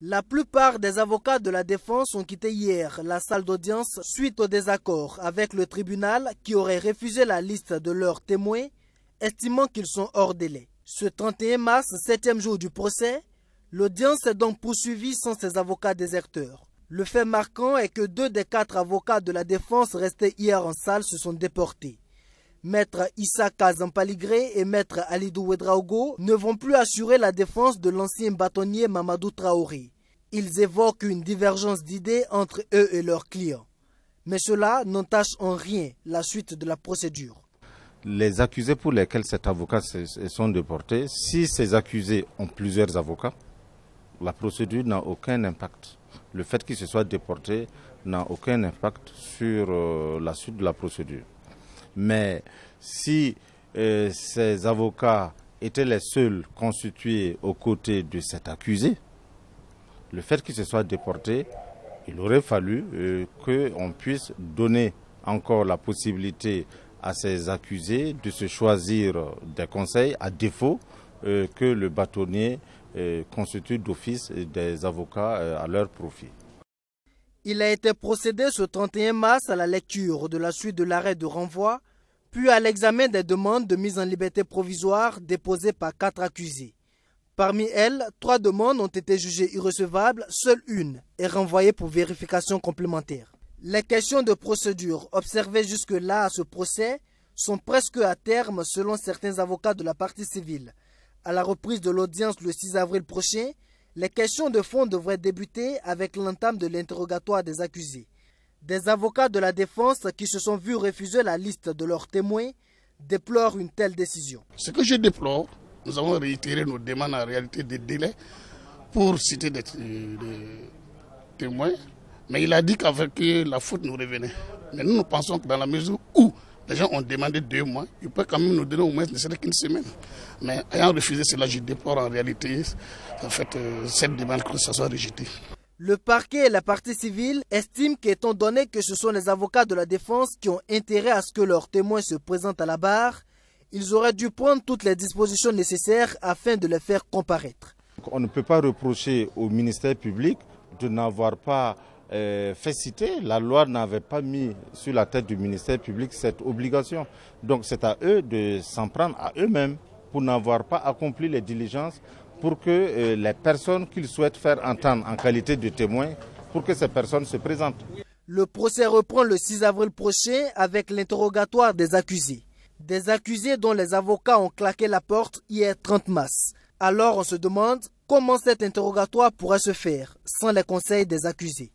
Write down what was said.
La plupart des avocats de la défense ont quitté hier la salle d'audience suite au désaccord avec le tribunal qui aurait refusé la liste de leurs témoins, estimant qu'ils sont hors délai. Ce 31 mars, 7e jour du procès, l'audience est donc poursuivie sans ses avocats déserteurs. Le fait marquant est que 2 des 4 avocats de la défense restés hier en salle se sont déportés. Maître Issaka Zampaligré et Maître Alidou Ouedraogo ne vont plus assurer la défense de l'ancien bâtonnier Mamadou Traoré. Ils évoquent une divergence d'idées entre eux et leurs clients. Mais cela n'entache en rien la suite de la procédure. Les accusés pour lesquels cet avocat sont déportés, si ces accusés ont plusieurs avocats, la procédure n'a aucun impact. Le fait qu'ils se soient déportés n'a aucun impact sur la suite de la procédure. Mais si ces avocats étaient les seuls constitués aux côtés de cet accusé, le fait qu'ils se soient déportés, il aurait fallu qu'on puisse donner encore la possibilité à ces accusés de se choisir des conseils, à défaut que le bâtonnier constitue d'office des avocats à leur profit. Il a été procédé ce 31 mars à la lecture de la suite de l'arrêt de renvoi, puis à l'examen des demandes de mise en liberté provisoire déposées par 4 accusés. Parmi elles, 3 demandes ont été jugées irrecevables, seule une est renvoyée pour vérification complémentaire. Les questions de procédure observées jusque-là à ce procès sont presque à terme selon certains avocats de la partie civile. À la reprise de l'audience le 6 avril prochain, les questions de fond devraient débuter avec l'entame de l'interrogatoire des accusés. Des avocats de la défense qui se sont vus refuser la liste de leurs témoins déplorent une telle décision. Ce que je déplore, nous avons réitéré nos demandes en réalité de délai pour citer des témoins, mais il a dit qu'avec la faute nous revenait. Mais nous pensons que dans la mesure où les gens ont demandé 2 mois, ils peuvent quand même nous donner au moins ne serait qu'une semaine. Mais ayant refusé cela, je déplore en réalité cette demande que ça soit rejeté. Le parquet et la partie civile estiment qu'étant donné que ce sont les avocats de la défense qui ont intérêt à ce que leurs témoins se présentent à la barre, ils auraient dû prendre toutes les dispositions nécessaires afin de les faire comparaître. On ne peut pas reprocher au ministère public de n'avoir pas fait citer. La loi n'avait pas mis sur la tête du ministère public cette obligation. Donc c'est à eux de s'en prendre à eux-mêmes pour n'avoir pas accompli les diligences pour que les personnes qu'ils souhaitent faire entendre en qualité de témoins, pour que ces personnes se présentent. Le procès reprend le 6 avril prochain avec l'interrogatoire des accusés. Des accusés dont les avocats ont claqué la porte hier 30 mars. Alors on se demande comment cet interrogatoire pourrait se faire sans les conseils des accusés.